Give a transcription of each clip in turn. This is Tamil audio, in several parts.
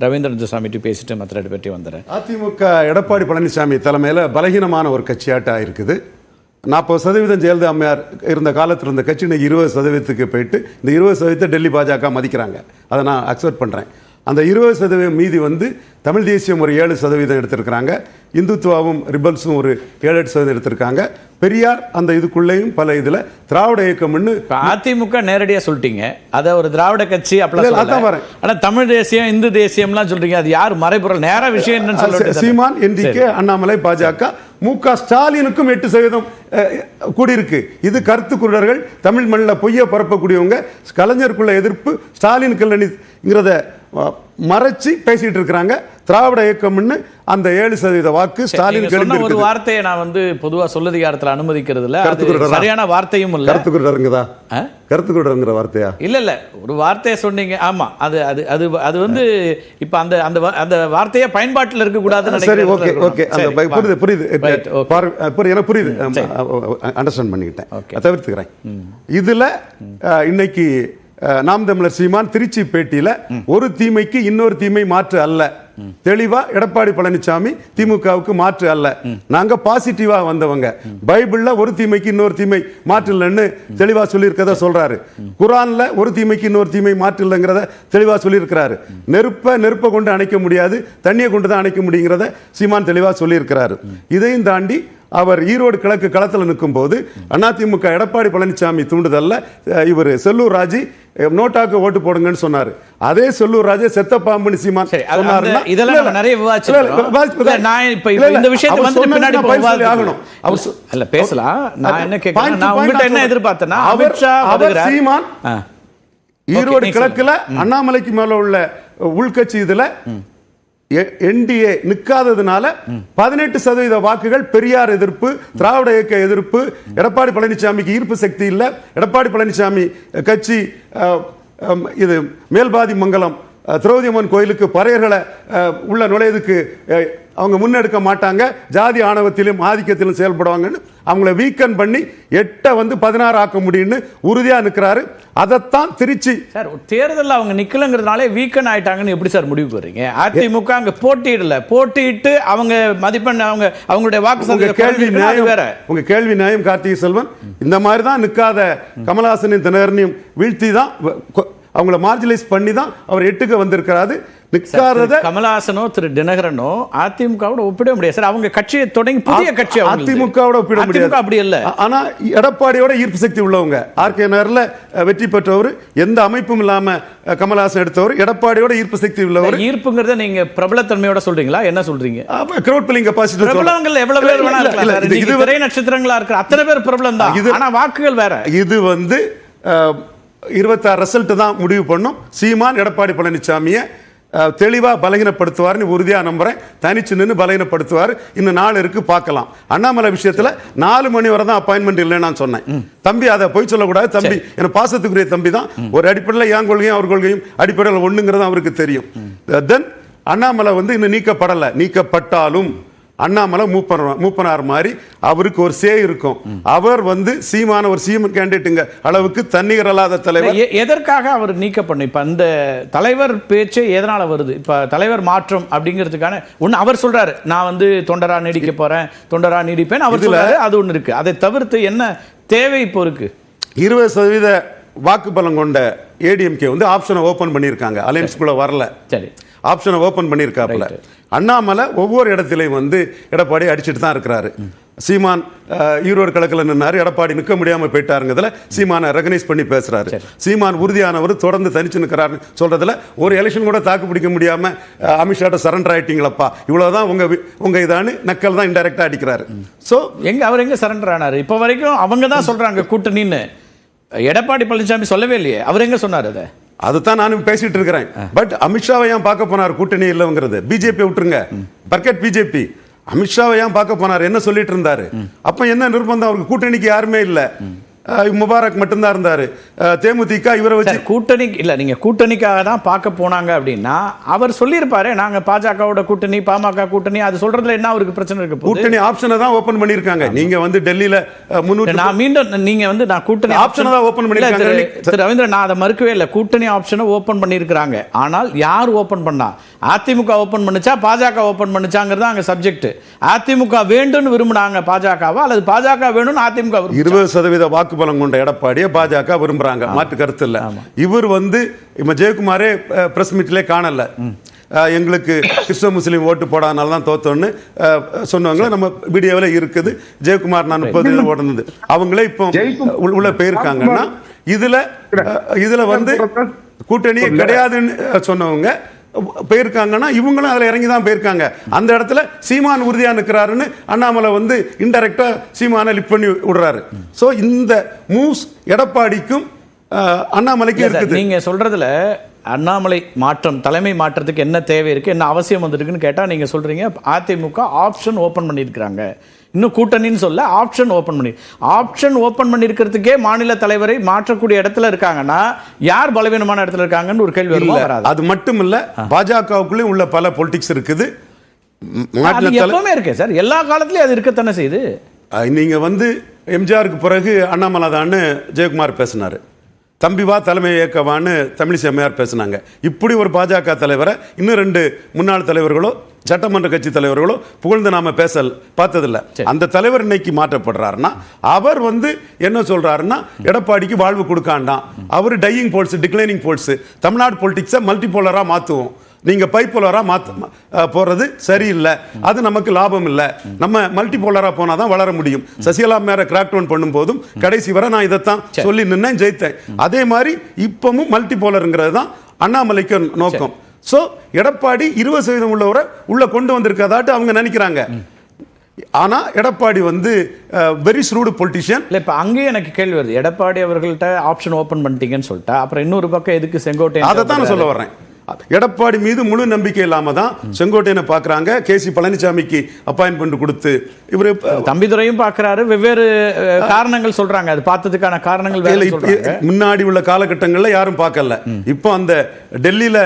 ரவீந்திரன் சாமிட்டு பேசிட்டு மற்ற பற்றி வந்துடுறேன். அதிமுக எடப்பாடி பழனிசாமி தலைமையில் பலகீனமான ஒரு கட்சியாட்டாக இருக்குது. 40% ஜெயலலிதா அம்மையார் இருந்த காலத்தில் இருந்த கட்சி இன்னைக்கு 20%க்கு போயிட்டு இந்த 20% டெல்லி பாஜக மதிக்கிறாங்க. அதை நான் அக்செப்ட் பண்ணுறேன். அந்த 20% மீதி தமிழ் தேசியம் ஒரு 7% எடுத்திருக்கிறாங்க. இந்துத்துவாவும் ரிபல்ஸும் ஒரு 7-8% எடுத்திருக்காங்க. பெரியார் அந்த இதுக்குள்ளேயும் பல இதில் திராவிட இயக்கம்னு அதிமுக நேரடியாக சொல்லிட்டீங்க. அதை ஒரு திராவிட கட்சி அப்படிலாம் வரேன். ஆனால் தமிழ் தேசியம் இந்து தேசியம்லாம் சொல்றீங்க. அது யார் மறைபொருள் நேர விஷயம் என்னன்னு சொல்லுங்க. சீமான், என்டிகே, அண்ணாமலை, பாஜக, மு.க. ஸ்டாலினுக்கும் 8% கூடியிருக்கு. இது கருத்து குருடர்கள், தமிழ் மண்ணில் பொய்ய பரப்பக்கூடியவங்க, கலைஞருக்குள்ள எதிர்ப்பு, ஸ்டாலின் கல்லணிங்கிறத மறைச்சு பேசிட்டு இருக்கிறாங்க. திராவிட இயக்கம்னு அந்த 7% வாக்கு ஸ்டாலின். ஒரு வார்த்தையை நான் பொதுவா சொல்லதிகாரத்தில் அனுமதிக்கிறதுல சரியான வார்த்தையும் இல்ல. கருத்து குருடருங்கதா? கருத்து குருடருங்கிற வார்த்தையா? இல்ல ஒரு வார்த்தையை சொன்னீங்க. ஆமா, அது அது அது அது இப்ப அந்த அந்த அந்த வார்த்தையை பயன்பாட்டில் இருக்க கூடாதுன்னு. சரி, ஓகே ஓகே, புரியுது புரியுது எனக்கு புரியுது, அண்டர்ஸ்டாண்ட் பண்ணிக்கிட்டேன், தவிர்த்துக்கிறேன். இதுல இன்னைக்கு நாம் தமிழர் சீமான் திருச்சி பேட்டியில ஒரு தீமைக்கு இன்னொரு தீமை மாற்று அல்ல, தெளிவா எடப்பாடி பழனிசாமி திமுகவுக்கு மாற்று அல்ல, நாங்க பாசிட்டிவா வந்தவங்க, பைபிள்ல ஒரு தீமைக்கு இன்னொரு தீமை மாற்று இல்லைன்னு தெளிவா சொல்லியிருக்கத சொல்றாரு. குரான்ல ஒரு தீமைக்கு இன்னொரு தீமை மாற்று இல்லைங்கிறத தெளிவா சொல்லியிருக்கிறாரு. நெருப்பை கொண்டு அணைக்க முடியாது, தண்ணியை கொண்டு தான் அணைக்க முடியுங்கிறத சீமான் தெளிவா சொல்லியிருக்கிறாரு. இதையும் தாண்டி அவர் ஈரோடு கிழக்கு களத்தில் நிற்கும் போது அதிமுக எடப்பாடி பழனிசாமி தூண்டுதல்ல இவர் செல்லூர் ராஜி நோட்டாக்கு ஓட்டு போடுங்கன்னு சொன்னாரு. அதே செல்லூர் ராஜே செத்த பாம்புன்னு சீமான் சொன்னாருன்னா இதெல்லாம் நிறைய விவாதிச்சோம். நான் இப்ப இந்த விஷயத்தை பின்னாடி ஆகணும். அவர் பேசலாம். நான் என்ன கேக்குறேன், நான் உங்ககிட்ட என்ன எதிர்பார்த்தேன்னா, அவர் சீமான் ஈரோடு கிழக்குல அண்ணாமலைக்கு மேல உள்ள உள்கட்சி இதுல என்டிஏ நிற்காததுனால 18% வாக்குகள் பெரியார் எதிர்ப்பு, திராவிட இயக்க எதிர்ப்பு, எடப்பாடி பழனிசாமிக்கு ஈர்ப்பு சக்தி இல்ல, எடப்பாடி பழனிசாமி கட்சி இது மேல்பாதி மங்கலம் திரௌபதி அம்மன் கோயிலுக்கு பறையர்களை உள்ள நுழையதுக்கு அவங்க முன்னெடுக்க மாட்டாங்க, ஜாதி ஆணவத்திலும் ஆதிக்கத்திலும் செயல்படுவாங்கன்னு அவங்கள வீக்கன் பண்ணி 8 16 ஆக்க முடியும்னு உறுதியா நிற்கிறாரு. அதைத்தான் திருச்சி சார் தேர்தலில் அவங்க நிக்கலங்கிறதுனாலே வீக்கன் ஆயிட்டாங்கன்னு எப்படி சார் முடிவு போறீங்க? அதிமுக அங்க போட்டியிட்டு அவங்க மதிப்பெண் அவங்களுடைய வாக்கு கேள்வி நியாயம் வேற. உங்க கேள்வி நியாயம் கார்த்திகை செல்வன். இந்த மாதிரி தான் நிற்காத கமலஹாசனின் தினகரனையும் வீழ்த்தி தான் அவங்கள மார்ஜினலைஸ் பண்ணி தான் அவர் 8க்கு வந்திருக்கிறாரு. கமலஹாசனோ திரு தினகரனோ அதிமுகவோட ஒப்பிட முடியாது சார். அவங்க கட்சியை தொடங்கி புதிய கட்சி அதிமுகவோட ஒப்பிட முடியாது. அப்படி இல்ல. ஆனா எடப்பாடியோட ஈர்ப்பு சக்தி உள்ளவங்க, ஆர்கே நகர்ல வெற்றி பெற்றவர், எந்த அமைப்பும் இல்லாம கமலஹாசன் எடுத்தவர், எடப்பாடியோட ஈர்ப்பு சக்தி உள்ளவர். ஈர்ப்புங்கிறத நீங்க பிரபலத்தன்மையோட சொல்றீங்களா, என்ன சொல்றீங்க? Crowd pulling capacity. பிரபலங்கள் எவ்வளவு பேர் வேணா இருக்கலாம். இது ஒரே நட்சத்திரங்களா இருக்கிற அத்தனை பேர் பிரபலம் தான். ஆனா வாக்குகள் வேற. இது 26 ரிசல்ட் தான் முடிவு பண்ணும். சீமான் எடப்பாடி பழனிசாமியை தெளிவா பலகீனப்படுத்துவார் உறுதியா நம்புறேன். தனிச்சு நின்று பலகீனப்படுத்துவார். இன்னும் 4 இருக்கு, பார்க்கலாம். அண்ணாமலை விஷயத்துல 4 மணி வரை தான் அப்பாயின்மெண்ட் இல்லைன்னு நான் சொன்னேன். தம்பி அதை போய் சொல்லக்கூடாது. தம்பி என் பாசத்துக்குரிய தம்பி தான். ஒரு அடிப்படையில் என் கொள்கையும் அவர் கொள்கையும் அடிப்படையில் ஒண்ணுங்கிறது அவருக்கு தெரியும். தென் அண்ணாமலை இன்னும் நீக்கப்படலை. நீக்கப்பட்டாலும் அண்ணாமலை மூப்பனார் மாதிரி அவருக்கு ஒரு சே இருக்கும். அவர் சீமான ஒரு சீமன் கேண்டிடேட்டுங்க அளவுக்கு தன்னிகர் அல்லாத தலைவர். எதற்காக அவர் நீக்கப்படணும்? இப்ப அந்த தலைவர் பேச்சு எதனால வருது? இப்ப தலைவர் மாற்றம் அப்படிங்கிறதுக்கான ஒண்ணு அவர் சொல்றாரு, நான் தொண்டரா நீடிக்க போறேன், தொண்டரா நீடிப்பேன் அவர் சொல்றாரு. அது ஒண்ணு இருக்கு. அதை தவிர்த்து என்ன தேவை இப்போ இருக்கு? 20% வாக்கு பலம் கொண்ட ஏடிஎம்கே ஆப்ஷனை ஓபன் பண்ணியிருக்காங்க. அலையன்ஸ்குள்ள வரல. சரி, ஆப்ஷனை ஓபன் பண்ணியிருக்காப்புல. அண்ணாமலை ஒவ்வொரு இடத்திலையும் எடப்பாடி அடிச்சுட்டு தான் இருக்கிறாரு. சீமான் ஈரோடு கிழக்குல நின்னாரு, எடப்பாடி நிற்க முடியாம போயிட்டாருங்கிறதுல சீமானை ரெகனைஸ் பண்ணி பேசுறாரு. சீமான் உறுதியானவர், தொடர்ந்து தனிச்சு நிற்கிறாரு சொல்றதுல ஒரு எலெக்ஷன் கூட தாக்கு பிடிக்க முடியாம அமித்ஷாட்ட சரண்டர் ஆயிட்டீங்களப்பா, இவ்வளவுதான் உங்க இதானு நக்கல் தான் இன்டைரக்டா அடிக்கிறாரு. சோ அவர் எங்க சரண்டர் ஆனாரு? இப்ப வரைக்கும் அவங்க தான் சொல்றாங்க கூட்டணின்னு. எடப்பாடி பழனிசாமி சொல்லவே இல்லையே. அவர் எங்க சொன்னார்? அதை அதுதான் நானும் பேசிட்டு இருக்கிறேன். பட் அமித்ஷாவை ஏன் பார்க்க போனார்? கூட்டணி இல்லைங்கிறது பிஜேபி விட்டுருங்க, பர்கெட் பிஜேபி. அமித்ஷாவை ஏன் பார்க்க போனார்? என்ன சொல்லிட்டு இருந்தாரு? அப்ப என்ன நிர்பந்தம்? அவருக்கு கூட்டணிக்கு யாருமே இல்லை. முபாரக் மட்டும்தான் இருந்தாரு. தேமுதிக இவரை வச்சு கூட்டணி இல்ல, நீங்க கூட்டணிக்காக தான் பார்க்க போனாங்க அப்படின்னா அவர் சொல்லியிருப்பாரு நாங்க பாஜகவோட கூட்டணி பாமக கூட்டணி, அது சொல்றதுல என்ன அவருக்கு பிரச்சனை இருக்கு? கூட்டணி ஆப்ஷனை தான் ஓபன் பண்ணிருக்காங்க. நீங்க வந்து டெல்லியில நான் மீண்டும் நீங்க வந்து நான் கூட்டணி ஆப்ஷனை தான் ஓபன் பண்ணிருக்காங்க. திரு ரவீந்திரன், நான் அதை மறுக்கவே இல்லை, கூட்டணி ஆப்ஷனை ஓபன் பண்ணிருக்காங்க. ஆனால் யார் ஓபன் பண்ணா? அதிமுக ஓபன் பண்ணுச்சா பாஜக ஓபன் பண்ணுச்சாங்கிறது அங்க சப்ஜெக்ட். அதிமுக வேண்டும்னு விரும்புனாங்க பாஜகவா, அல்லது பாஜக வேணும்னு அதிமுக? 20% வாக்குபலம் கொண்ட எடப்பாடியை பாஜக விரும்புறாங்க, மாற்று கருத்து இல்ல. இவர் வந்து ஜெயக்குமாரே பிரஸ் மீட்ல காணல, எங்களுக்கு கிறிஸ்தவ முஸ்லீம் ஓட்டு போடாதனால தான் தோத்தோன்னு சொன்னவங்க நம்ம வீடியோவில் இருக்குது. ஜெயக்குமார் நான் 30 ஓடுனது அவங்களே இப்போ உள்ள போயிருக்காங்கன்னா இதுல வந்து கூட்டணியே கிடையாதுன்னு சொன்னவங்க போயிருக்காங்கன்னா இவங்களும் அதுல இறங்கி தான் போயிருக்காங்க. அந்த இடத்துல சீமான் உறுதியா நிற்கிறாருன்னு அண்ணாமலை வந்து இன்டைரக்டா சீமானை லிப் பண்ணி விடுறாரு. சோ இந்த மூவ்ஸ் எடப்பாடிக்கும் அண்ணாமலைக்கும் இருக்குது. நீங்க சொல்றதுல அண்ணாமலை மாற்றம், தலைமை மாற்றத்துக்கு என்ன தேவை இருக்கு, என்ன அவசியம் வந்திருக்குன்னு கேட்டா நீங்க சொல்றீங்க அதிமுக ஆப்ஷன் ஓபன் பண்ணியிருக்காங்க, இன்னும் கூட்டணின்னு சொல்ல ஆப்ஷன் ஓபன் பண்ணிருக்கிறதுக்கே மாநில தலைவரை மாற்றக்கூடிய இடத்துல இருக்காங்கன்னா யார் பலவீனமான இடத்துல இருக்காங்கன்னு ஒரு கேள்வி வராது? அது மட்டும் இல்ல, பாஜகவுக்குள்ளே உள்ள பல பொலிட்டிக்ஸ் இருக்குது. எப்பவுமே இருக்கு சார், எல்லா காலத்திலயும் அது இருக்கத்தானே செய்யுது. நீங்க வந்து எம்ஜிஆருக்கு பிறகு அண்ணாமலை தான்னு ஜெயக்குமார் பேசினாரு, தம்பிவா தலைமை இயக்கவான்னு தமிழிசை அம்மையார் பேசினாங்க. இப்படி ஒரு பாஜக தலைவரை இன்னும் 2 முன்னாள் தலைவர்களோ சட்டமன்ற கட்சி தலைவர்களோ புகழ்ந்து நாம பார்த்ததில்லை. அந்த தலைவர் இன்னைக்கு மாற்றப்படுறாருன்னா அவர் வந்து என்ன சொல்றாருன்னா எடப்பாடிக்கு வாழ்வு கொடுக்காண்டாம், அவர் dying polls, declining polls, Tamil Nadu பொலிட்டிக்ஸை மல்டிபோலரா மாத்துவோம், நீங்க பைப்போலரா போறது சரியில்லை, அது நமக்கு லாபம் இல்லை, நம்ம மல்டிபோலரா போனாதான் வளர முடியும். சசிகலா மேல கிராக் டவுன் பண்ணும் போதும் கடைசி வரை நான் இதைத்தான் சொல்லி நின்னேன், ஜெயித்தேன். அதே மாதிரி இப்பவும் மல்டிபோலருங்கிறது தான் அண்ணாமலைக்கு நோக்கம். சோ எடப்பாடி 20% உள்ளவரை உள்ள கொண்டு வந்திருக்கதாட்டு அவங்க நினைக்கிறாங்க. ஆனா எடப்பாடி வந்து வெரி ஸ்ரூடு பொலிட்டிஷியன். இல்ல இப்ப அங்கேயே எனக்கு கேள்வி வருது, எடப்பாடி அவர்கள்ட்ட ஆப்ஷன் ஓபன் பண்ணிட்டீங்கன்னு சொல்லிட்டா அப்புறம் இன்னொரு பக்கம் எதுக்கு செங்கோட்டையன்? அதை தான் சொல்ல வர்றேன். எடப்பாடி மீது முழு நம்பிக்கை இல்லாம தான் செங்கோட்டையனை பாக்குறாங்க. கேசி பழனிசாமிக்கு அப்பாயின்மெண்ட் கொடுத்து இவரு தம்பிதுரையும் பாக்குறாரு, வெவ்வேறு காரணங்கள் சொல்றாங்க, அது பார்த்ததுக்கான காரணங்கள் முன்னாடி உள்ள காலகட்டங்கள்ல யாரும் பார்க்கல. இப்போ அந்த டெல்லியில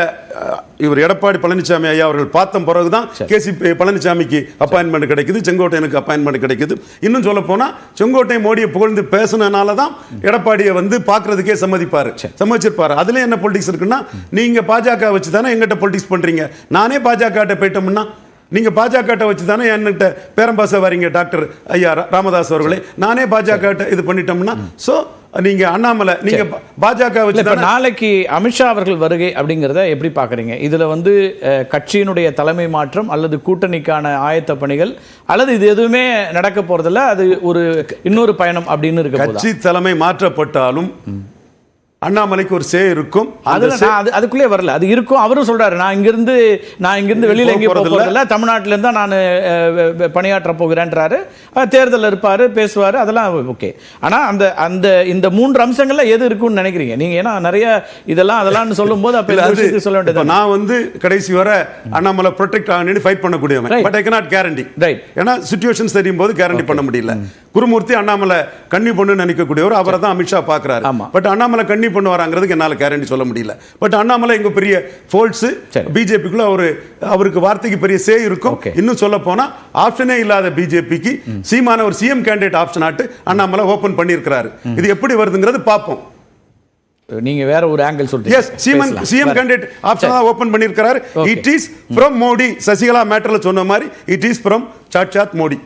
இவர் எடப்பாடி பழனிசாமி ஐயா அவர்கள் பார்த்த பிறகுதான் கேசி பழனிசாமிக்கு அப்பாயின்மெண்ட் கிடைக்குது, செங்கோட்டையனுக்கு அப்பாயின்மெண்ட் கிடைக்குது. இன்னும் சொல்ல போனா செங்கோட்டை மோடியை புகழ்ந்து பேசினால தான் எடப்பாடியை வந்து பாக்குறதுக்கே சம்மதிச்சிருப்பாரு. அதுல என்ன பொலிட்டிக்ஸ் இருக்குன்னா, நீங்க பாஜக வச்சு தானே எங்கிட்ட பொலிட்டிக்ஸ் பண்றீங்க, நானே பாஜக போயிட்டோம்னா நீங்க பாஜக வச்சு தானே என்கிட்ட பேரம்பாச வரீங்க டாக்டர் ஐயா ராமதாஸ் அவர்களே, நானே பாஜக இது பண்ணிட்டோம்னா சோ நீங்க அண்ணாமலை நீங்க பாஜக வச்சு நாளைக்கு அமித்ஷா அவர்கள் வருகை அப்படிங்கிறத எப்படி பாக்குறீங்க? இதுல வந்து கட்சியினுடைய தலைமை மாற்றம் அல்லது கூட்டணிக்கான ஆயத்த பணிகள் அல்லது இது எதுவுமே நடக்க போறதில்ல, அது ஒரு இன்னொரு பயணம் அப்படின்னு இருக்கு. கட்சி தலைமை மாற்றப்பட்டாலும் அண்ணாமலைக்கு ஒரு சே இருக்கும். அதுக்குள்ளே வரல, அது இருக்கும். அவரும் சொல்றாரு நான் இங்கிருந்து வெளியில எங்கேயும் போறதில்ல, தமிழ்நாட்டில இருந்தா நான் பணியாற்ற போகிறேன்றாரு. தேர்தல் இருப்பாரு, பேசுவாரு, அதெல்லாம் ஓகே. ஆனா அந்த இந்த 3 அம்சங்கள்ல எது இருக்குன்னு நினைக்கிறீங்க நீங்க? ஏன்னா நிறைய அதெல்லாம் சொல்லும் போது அப்ப சொல்ல வேண்டியது. நான் வந்து கடைசி வரை அண்ணாமலை ப்ரொடெக்ட் ஆகணும்னு ஃபைட் பண்ணக்கூடியவன், பட் ஐ cannot guarantee. ஏன்னா சிச்சுவேஷன்ஸ் தெரியும் போது கேரண்டி பண்ண முடியல. குருமூர்த்தி அண்ணாமலை கண்ணி பொண்ணு நினைக்கக்கூடியவர், அவரை தான் அமித்ஷா பாக்குறாரு. பட் அண்ணாமலை கண்ணி பண்ண வராங்கிறதுக்கு என்னால கேரண்டி சொல்ல முடியல. பட் அண்ணாமலை எங்க பெரிய ஃபோல்ஸ், பிஜேபிக்குள்ள அவருக்கு வார்த்தைக்கு பெரிய சே இருக்கும். இன்னும் சொல்ல போனா ஆப்ஷனே இல்லாத பிஜேபிக்கு சீமான ஒரு சிஎம் கேண்டிடேட் ஆப்ஷன் ஆட்டு அண்ணாமலை ஓபன் பண்ணியிருக்கிறாரு. இது எப்படி வருதுங்கிறது பார்ப்போம். நீங்க வேற ஒரு ஆங்கிள் சொல்றீங்க. Yes, CM candidate option open பண்ணியிருக்கிறாரு. It is from Modi. Sasikala மேட்டர்ல சொன்ன மாதிரி இட் இஸ் ஃப்ரம் சாட்சாத் மோடி.